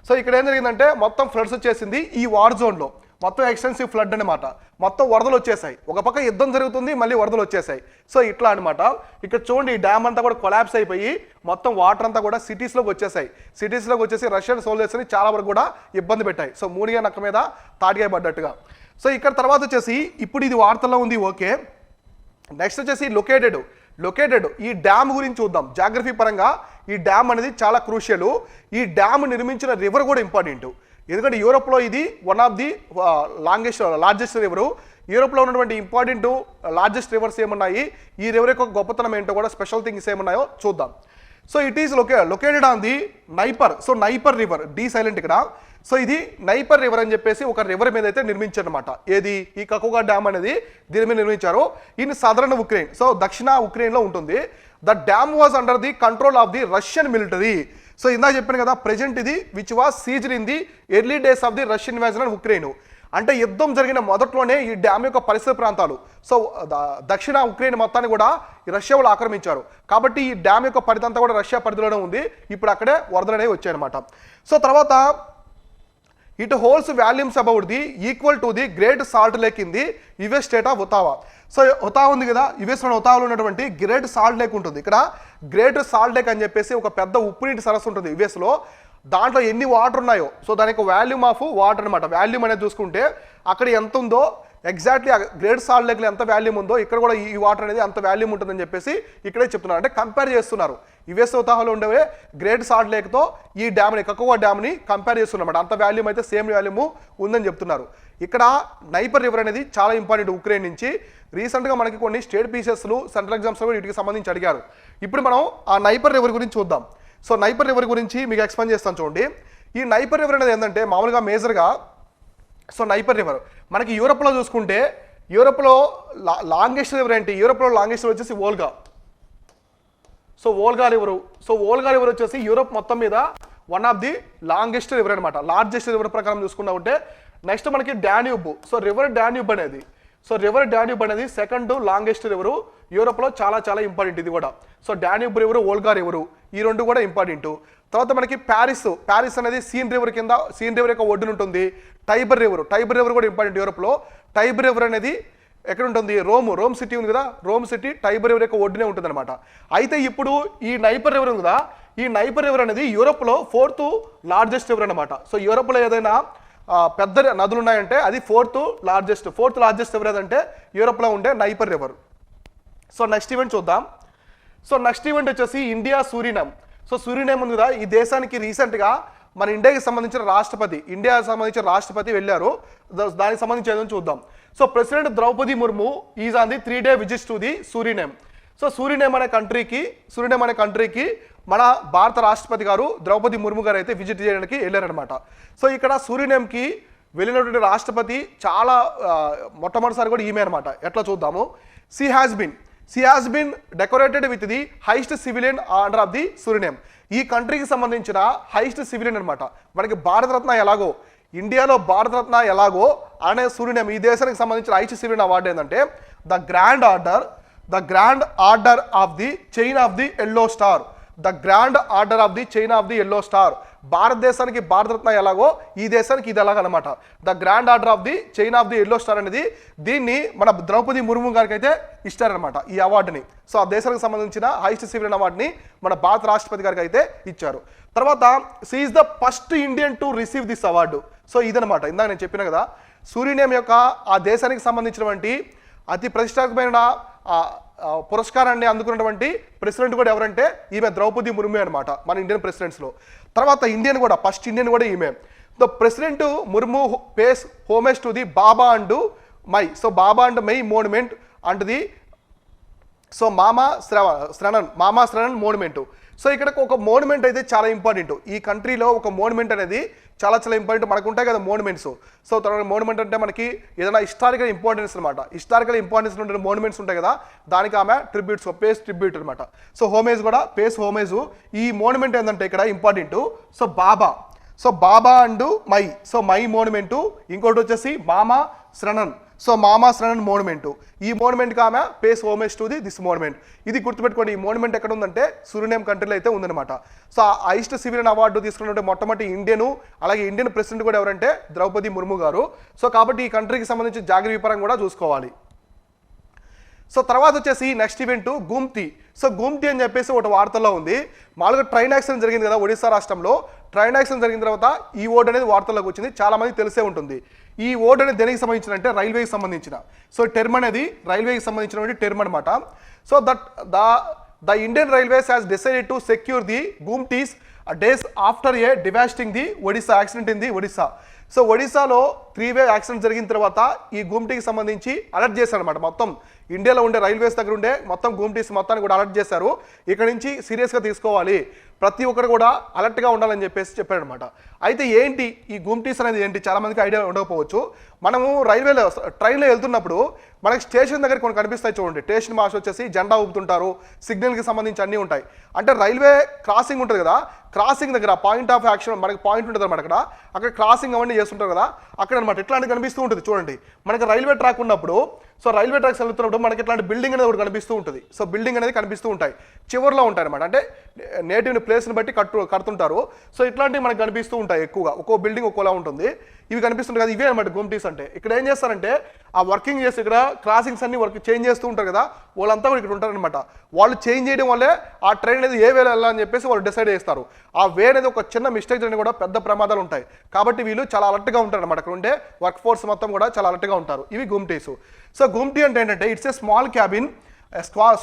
సో ఇక్కడ ఏం జరిగిందంటే మొత్తం ఫ్లడ్స్ వచ్చేసింది ఈ వార్ జోన్లో, మొత్తం ఎక్స్టెన్సివ్ ఫ్లడ్ అనమాట. మొత్తం వరదలు వచ్చేసాయి. ఒక పక్క యుద్ధం జరుగుతుంది, మళ్ళీ వరదలు వచ్చేసాయి. సో ఇట్లా అనమాట. ఇక్కడ చూడండి ఈ డ్యామ్ అంతా కూడా కొలాప్స్ అయిపోయి మొత్తం వాటర్ అంతా కూడా సిటీస్లోకి వచ్చేసాయి. సిటీస్లోకి వచ్చేసి రష్యన్ సోల్జర్స్ని చాలా వరకు కూడా ఇబ్బంది పెట్టాయి. సో మూలిగే నక్క మీద తాటికాయ పడ్డట్టుగా. సో ఇక్కడ తర్వాత వచ్చేసి ఇప్పుడు ఇది వార్తల్లో ఉంది, ఓకే. నెక్స్ట్ వచ్చేసి లొకేటెడ్. ఈ డ్యామ్ గురించి చూద్దాం. జాగ్రఫీ పరంగా ఈ డ్యామ్ అనేది చాలా క్రూషియల్. ఈ డ్యామ్ నిర్మించిన రివర్ కూడా ఇంపార్టెంట్. ఎందుకంటే యూరోప్లో ఇది one of the largest river. యూరోప్లో ఉన్నటువంటి ఇంపార్టెంట్ లార్జెస్ట్ రివర్స్ ఏమున్నాయి, ఈ రివర్ యొక్క గొప్పతనం ఏంటో కూడా స్పెషల్ థింగ్స్ ఏమున్నాయో చూద్దాం. So it is located on the Dnieper. So Dnieper river, D silent ఇక్కడ. సో ఇది నైపర్ రివర్ అని చెప్పేసి ఒక రివర్ మీద అయితే నిర్మించారనమాట. ఏది ఈ కకోగా డ్యామ్ అనేది దీని మీద నిర్మించారు. ఇన్ సదరన్ ఉక్రెయిన్, సో దక్షిణ ఉక్రెయిన్లో ఉంటుంది. The dam was under the control of the Russian military. So ఇందాక చెప్పాను కదా, ప్రెజెంట్ ఇది which was seized in the early days of the Russian invasion on Ukraine. అంటే యుద్ధం జరిగిన మొదట్లోనే ఈ డ్యామ్ యొక్క పరిసర ప్రాంతాలు, సో దక్షిణ ఉక్రెయిన్ మొత్తాన్ని కూడా ఈ రష్యా వాళ్ళు ఆక్రమించారు. కాబట్టి ఈ డ్యామ్ యొక్క పరిధి అంతా కూడా రష్యా పరిధిలోనే ఉంది. ఇప్పుడు అక్కడే వరదలు అనేవి వచ్చాయన్నమాట. సో తర్వాత it holds volumes about the equal to the Great Salt Lake in the US state of Ottawa. So Ottawa ఉంది కదా, యుఎస్లో ఒతావాలో ఉన్నటువంటి గ్రేట్ సాల్ట్ లేక్ ఉంటుంది. ఇక్కడ గ్రేట్ సాల్ట్ లేక్ అని చెప్పేసి ఒక పెద్ద ఉప్పు నీటి సరస్సు ఉంటుంది యుఎస్లో. దాంట్లో ఎన్ని వాటర్ ఉన్నాయో, సో దానికి వాల్యూమ్ ఆఫ్ వాటర్ అనమాట. వాల్యూమ్ అనేది చూసుకుంటే అక్కడ ఎంత ఉందో ఎగ్జాక్ట్లీ గ్రేట్ సాల్ట్ లేక్లో ఎంత వాల్యూమ్ ఉందో ఇక్కడ కూడా ఈ వాటర్ అనేది అంత వాల్యూమ్ ఉంటుందని చెప్పేసి ఇక్కడే చెప్తున్నారు. అంటే కంపేర్ చేస్తున్నారు. యుఎస్ ఉతాహలో ఉండేవే గ్రేట్ సాల్ట్ లేక్తో ఈ డ్యామ్ని, కకోవా డ్యామ్ని కంపేర్ చేస్తున్నమాట. అంత వాల్యూమ్ అయితే సేమ్ వాల్యూమ్ ఉందని చెప్తున్నారు. ఇక్కడ నైపర్ రివర్ అనేది చాలా ఇంపార్టెంట్ ఉక్రెయిన్ నుంచి. రీసెంట్గా మనకి కొన్ని స్టేట్ పీసెస్లు సెంట్రల్ ఎగ్జామ్స్లో కూడా వీటికి సంబంధించి అడిగారు. ఇప్పుడు మనం ఆ నైపర్ రివర్ గురించి చూద్దాం. సో నైపర్ రివర్ గురించి మీకు ఎక్స్ప్లెయిన్ చేస్తాను చూడండి. ఈ నైపర్ రివర్ అనేది ఏంటంటే మామూలుగా మేజర్గా, సో నైపర్ రివర్ మనకి యూరోప్లో చూసుకుంటే, యూరోప్లో లాంగెస్ట్ రివర్ ఏంటి, యూరోప్లో లాంగెస్ట్ రివర్ వచ్చేసి Volga. So Volga river, so Volga river వచ్చేసి యూరోప్ మొత్తం మీద one of the longest river అనమాట. లార్జెస్ట్ రివర్ ప్రకారం చూసుకున్నా ఉంటే నెక్స్ట్ మనకి డాన్యూబ్. సో రివర్ డాన్యూబ్ అనేది, సో రివర్ డాన్యూబ్ అనేది సెకండ్ లాంగెస్ట్ రివరు యూరోప్లో. చాలా చాలా ఇంపార్టెంట్ ఇది కూడా. So Danube river, Volga river, ఈ రెండు కూడా ఇంపార్టెంట్. తర్వాత మనకి ప్యారిస్ అనేది సీన్ రివర్ కింద, సీన్ రివర్ యొక్క ఒడ్డున ఉంటుంది. టైబర్ రివర్ కూడా ఇంపార్టెంట్ యూరోప్లో. టైబర్ రివర్ అనేది ఎక్కడ ఉంటుంది, రోమ్ సిటీ ఉంది కదా, రోమ్ సిటీ టైబర్ రివర్ యొక్క ఒడ్డునే ఉంటుంది అనమాట. అయితే ఇప్పుడు ఈ నైపర్ రివర్ ఉంది కదా, ఈ నైపర్ రివర్ అనేది యూరోప్లో 4th లార్జెస్ట్ రివర్ అనమాట. సో యూరోప్లో ఏదైనా పెద్ద నదులు ఉన్నాయంటే అది 4th లార్జెస్ట్ రివర్ ఏదంటే యూరోప్లో ఉండే NIPER river. So next event చూద్దాం. సో నెక్స్ట్ ఈవెంట్ వచ్చేసి ఇండియా సూరినామ్. సో సూరినామ్ ఉంది కదా, ఈ దేశానికి రీసెంట్గా మన ఇండియాకి సంబంధించిన రాష్ట్రపతి వెళ్ళారు. దానికి సంబంధించి ఏదో చూద్దాం. So president Droupadi Murmu is on the 3-day visit to the Suriname. So Suriname అనే కంట్రీకి మన భారత రాష్ట్రపతి గారు ద్రౌపది ముర్ము గారు అయితే విజిట్ చేయడానికి వెళ్ళారనమాట. సో ఇక్కడ సూరినామ్కి వెళ్ళినటువంటి రాష్ట్రపతి చాలా మొట్టమొదటిసారి కూడా ఈమె అనమాట. ఎట్లా చూద్దాము. She has been decorated with the highest civilian order of the Suriname. ఈ కంట్రీకి సంబంధించిన హైయెస్ట్ సివిలియన్ అనమాట. మనకి భారతరత్న ఎలాగో, ఇండియాలో భారతరత్న ఎలాగో అనే సూరినామ్ ఈ దేశానికి సంబంధించిన హైయెస్ట్ సివిలియన్ అవార్డు ఏంటంటే the grand order of the chain of the yellow star. భారతదేశానికి భారతరత్న ఎలాగో ఈ దేశానికి ఇది ఎలాగనమాట. The grand order of the chain of the yellow star అనేది దీన్ని మన ద్రౌపది ముర్ము గారికి అయితే ఇస్తారనమాట ఈ అవార్డుని. సో ఆ దేశానికి సంబంధించిన హైయెస్ట్ సివిలియన్ అవార్డుని మన భారత రాష్ట్రపతి గారికి అయితే ఇచ్చారు. తర్వాత she is the first Indian to receive this award. So ఇదనమాట ఇందాక నేను చెప్పిన కదా, సూరినామ్ యొక్క ఆ దేశానికి సంబంధించినటువంటి అతి ప్రతిష్టాత్మకమైన పురస్కారాన్ని అందుకున్నటువంటి ప్రెసిడెంట్ కూడా ఎవరంటే ఈమె ద్రౌపది ముర్ము అనమాట, మన ఇండియన్ ప్రెసిడెంట్స్లో. తర్వాత ఫస్ట్ ఇండియన్ కూడా ఈమె. The president Murmu pays homage to the Baba and Mai monument and the so Mama Sranan మోన్యుమెంట్. So ఇక్కడ ఒక మోన్యుమెంట్ అయితే చాలా ఇంపార్టెంట్. ఈ కంట్రీలో ఒక మోన్యుమెంట్ అనేది చాలా చాలా ఇంపార్టెంట్. మనకు ఉంటాయి కదా మోన్యుమెంట్స్. సో తర్వాత మోన్యుమెంట్ అంటే మనకి ఏదైనా హిస్టారికల్ ఇంపార్టెన్స్ అనమాట. హిస్టారికల్ ఇంపార్టెన్స్ ఉండే మోన్యుమెంట్స్ ఉంటాయి కదా, దానికి ఆమె ట్రిబ్యూట్స్, పేస్ ట్రిబ్యూట్ అనమాట. సో హోమేజ్ కూడా పేస్ హోమేజ్. ఈ మోన్యుమెంట్ ఏంటంటే ఇక్కడ important. So Baba and Mai monument. ఇంకోటి వచ్చేసి మామా శ్రణన్ మోన్యుమెంటు. ఈ మోన్యుమెంట్కి ఆమె pays homage to this monument. ఇది గుర్తుపెట్టుకోండి. ఈ మోన్యుమెంట్ ఎక్కడ ఉందంటే సూరినామ్ కంట్రీలో అయితే ఉందన్నమాట. సో ఆ హైయెస్ట్ సివిలియన్ అవార్డు తీసుకున్నటువంటి మొట్టమొదటి ఇండియన్, అలాగే ఇండియన్ ప్రెసిడెంట్ కూడా ఎవరంటే ద్రౌపది ముర్ము గారు. సో కాబట్టి ఈ కంట్రీకి సంబంధించి జాగ్రత్త పరంగా కూడా చూసుకోవాలి. సో తర్వాత వచ్చేసి నెక్స్ట్ ఈవెంట్ గుమ్తి. సో గుమ్తి అని చెప్పేసి ఒకటి వార్తల్లో ఉంది. మామూలుగా ట్రైన్ యాక్సిడెంట్ జరిగింది కదా ఒడిశా రాష్ట్రంలో. ట్రైన్ యాక్సిడెంట్ జరిగిన తర్వాత ఈ ఓటు అనేది వార్తల్లోకి వచ్చింది, చాలా మంది తెలిసే ఉంటుంది. ఈ ఓడ్ అనేది దేనికి సంబంధించిన అంటే రైల్వేకి సంబంధించిన. సో టర్మ్ అనేది రైల్వేకి సంబంధించినటువంటి టర్మ్ అనమాట. So that the Indian Railways has decided to secure the gumtis days after a devastating the Odisha accident in the Odisha. So ఒడిశాలో 3-way యాక్సిడెంట్ జరిగిన తర్వాత ఈ గూమ్టీకి సంబంధించి అలర్ట్ చేశారనమాట. మొత్తం ఇండియాలో ఉండే రైల్వేస్ దగ్గర ఉండే మొత్తం గూమ్టీస్ మొత్తాన్ని కూడా అలర్ట్ చేశారు. ఇక్కడ నుంచి సీరియస్గా తీసుకోవాలి, ప్రతి ఒక్కరు కూడా అలర్ట్గా ఉండాలని చెప్పేసి చెప్పారనమాట. అయితే ఏంటి ఈ గూమ్టీస్ అనేది ఏంటి, చాలా మందికి ఐడియా ఉండకపోవచ్చు. మనము ట్రైన్లో వెళ్తున్నప్పుడు మనకి స్టేషన్ దగ్గర కొన్ని కనిపిస్తాయి చూడండి. స్టేషన్ మాస్టర్ వచ్చేసి జెండా ఊపుతుంటారు, సిగ్నల్కి సంబంధించి అన్నీ ఉంటాయి. అంటే రైల్వే క్రాసింగ్ ఉంటుంది కదా, క్రాసింగ్ దగ్గర పాయింట్ ఆఫ్ యాక్షన్ మనకి పాయింట్ ఉంటుంది అనమాట. అక్కడ క్రాసింగ్ అవన్నీ చేస్తుంటారు కదా, అక్కడ అనమాట ఇట్లాంటివి కనిపిస్తూ ఉంటుంది చూడండి. మనకి రైల్వే ట్రాక్ ఉన్నప్పుడు, సో రైల్వే ట్రాక్స్ వెళ్తున్నప్పుడు మనకి ఇట్లాంటి బిల్డింగ్ అనేది ఒకటి కనిపిస్తూ ఉంటుంది. సో బిల్డింగ్ అనేది కనిపిస్తూ ఉంటాయి, చివరిలో ఉంటాయి అనమాట. అంటే నేటివ్ ప్లేస్ని బట్టి కడుతుంటారు. సో ఇట్లాంటివి మనకు కనిపిస్తూ ఉంటాయి ఎక్కువగా, ఒక్కో బిల్డింగ్ ఒక్కోలా ఉంటుంది. ఇవి కనిపిస్తుంటాయి కదా, ఇవే అనమాట గూమ్టీస్ అంటే. ఇక్కడ ఏం చేస్తారంటే ఆ వర్కింగ్ చేసి ఇక్కడ క్రాసింగ్స్ అన్ని చేంజ్ చేస్తూ ఉంటారు కదా, వాళ్ళంతా కూడా ఇక్కడ ఉంటారనమాట. వాళ్ళు చేంజ్ చేయడం వల్లే ఆ ట్రైన్ అనేది ఏ వేలో వెళ్ళాలని చెప్పేసి వాళ్ళు డిసైడ్ చేస్తారు. ఆ వే అనేది ఒక చిన్న మిస్టేక్ జరిగిన కూడా పెద్ద ప్రమాదాలు ఉంటాయి. కాబట్టి వీళ్ళు చాలా అలర్ట్గా ఉంటారు అనమాట. అక్కడ ఉండే వర్క్ ఫోర్స్ మొత్తం కూడా చాలా అలర్ట్గా ఉంటారు. ఇవి గూమ్టీస్. సో గూమ్టీ అంటే ఏంటంటే it's a small cabin.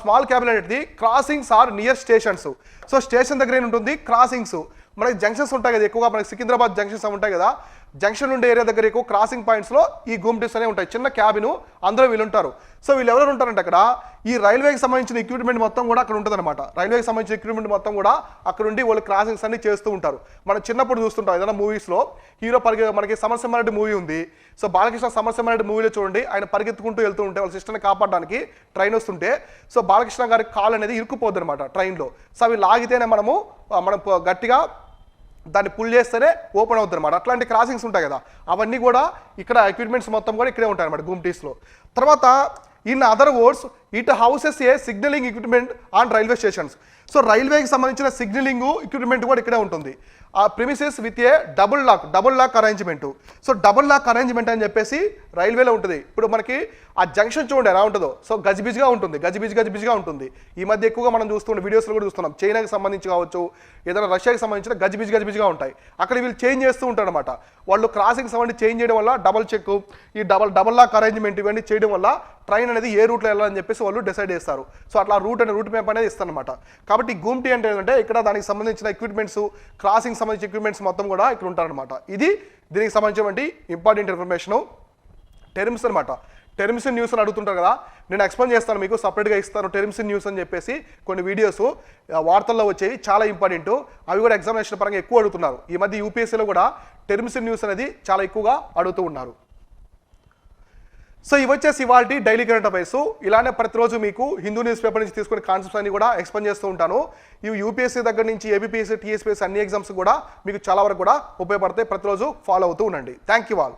Small cabin అనేది crossings are near stations. So station దగ్గర ఉంటుంది క్రాసింగ్స్. మనకి జంక్షన్స్ ఉంటాయి కదా, ఎక్కువగా మనకి సికింద్రాబాద్ జంక్షన్స్ ఉంటాయి కదా, జంక్షన్ ఉండే ఏరియా దగ్గర ఎక్కువ క్రాసింగ్ పాయింట్స్లో ఈ గూమ్టీస్ అనేవి ఉంటాయి. చిన్న క్యాబిను, అందులో వీళ్ళు ఉంటారు. సో వీళ్ళు ఎవరు ఉంటారంటే అక్కడ ఈ రైల్వేకి సంబంధించిన ఎక్విప్మెంట్ మొత్తం కూడా అక్కడ ఉంటుంది అనమాట. రైల్వేకి సంబంధించిన ఎక్విప్మెంట్ మొత్తం కూడా అక్కడ ఉండి వాళ్ళు క్రాసింగ్స్ అన్ని చేస్తూ ఉంటారు. మనం చిన్నప్పుడు చూస్తుంటాం ఏదైనా మూవీస్లో హీరో మనకి సమరసింహారెడ్డి మూవీ ఉంది. సో బాలకృష్ణ సమరసింహారెడ్డి మూవీలో చూడండి, ఆయన పరిగెత్తుకుంటూ వెళ్తూ ఉంటే వాళ్ళ సిస్టర్ని కాపాడడానికి ట్రైన్ వస్తుంటే, సో బాలకృష్ణ గారి కాల్ అనేది ఇరుక్కుపోద్ది అనమాట ట్రైన్లో. సో అవి లాగితేనే మనం గట్టిగా దాన్ని పుల్ చేస్తేనే ఓపెన్ అవుతుంది అనమాట. అట్లాంటి క్రాసింగ్స్ ఉంటాయి కదా, అవన్నీ కూడా ఇక్కడ ఎక్విప్మెంట్స్ మొత్తం కూడా ఇక్కడే ఉంటాయి అనమాట గూమ్టీస్లో. తర్వాత in other words it houses a signalling equipment on railway stations. So రైల్వేకి సంబంధించిన సిగ్నలింగ్ ఎక్విప్మెంట్ కూడా ఇక్కడే ఉంటుంది. ఆ premises with a double lock arrangement. So double lock arrangement అని చెప్పేసి రైల్వేలో ఉంటుంది. ఇప్పుడు మనకి ఆ జంక్షన్ చూడండి ఎలా ఉంటుందో, సో గజిబిజిగా ఉంటుంది. ఈ మధ్య ఎక్కువగా మనం చూస్తున్న వీడియోస్లో కూడా చూస్తున్నాం, చైనాకి సంబంధించి కావచ్చు, ఏదైనా రష్యాకి సంబంధించిన గజిబిజిగా ఉంటాయి. అక్కడ వీళ్ళు చేంజ్ చేస్తూ ఉంటారు అనమాట. వాళ్ళు క్రాసింగ్స్ అవన్నీ చేంజ్ చేయడం వల్ల డబల్ చెక్, ఈ డబుల్ లాక్ అరేంజ్మెంట్ ఇవన్నీ చేయడం వల్ల ట్రైన్ అనేది ఏ రూట్లో వెళ్ళాలని చెప్పేసి వాళ్ళు డిసైడ్ చేస్తారు. సో అట్లా రూట్ మ్యాప్ అనేది ఇస్తారనమాట. కాబట్టి గూమ్టీ అంటే ఏంటంటే ఇక్కడ దానికి సంబంధించిన ఎక్విప్మెంట్స్, క్రాసింగ్ సంబంధించిన ఎక్విప్మెంట్స్ మొత్తం కూడా ఇక్కడ ఉంటారనమాట. ఇది దీనికి సంబంధించినటువంటి ఇంపార్టెంట్ ఇన్ఫర్మేషన్. టర్మ్స్ అనమాట. టర్మ్స్ ఇన్ న్యూస్ అని అడుగుతుంటారు కదా, నేను ఎక్స్ప్లెయిన్ చేస్తాను, మీకు సపరేట్గా ఇస్తాను టర్మ్స్ ఇన్ న్యూస్ అని చెప్పేసి కొన్ని వీడియోస్ వార్తల్లో వచ్చేవి, చాలా ఇంపార్టెంట్. అవి కూడా ఎగ్జామినేషన్ పరంగా ఎక్కువ అడుగుతున్నారు. ఈ మధ్య యూపీఎస్సీలో కూడా టర్మ్స్ ఇన్ న్యూస్ అనేది చాలా ఎక్కువగా అడుగుతూ ఉన్నారు. సో ఇవి వచ్చేసి ఇవాళ డైలీ కరెంట్ అఫైర్స్. ఇలానే ప్రతిరోజు మీకు హిందూ న్యూస్ పేపర్ నుంచి తీసుకునే కాన్సెప్ట్స్ అన్ని కూడా ఎక్స్ప్లెయిన్ చేస్తూ ఉంటాను. ఇవి యూపీఎస్సీ దగ్గర నుంచి ఏబీపీఎస్సీ, టీఎస్పీఎస్సీ అన్ని ఎగ్జామ్స్ కూడా మీకు చాలా వరకు కూడా ఉపయోగపడతాయి. ప్రతిరోజు ఫాలో అవుతూ ఉండండి. Thank you all.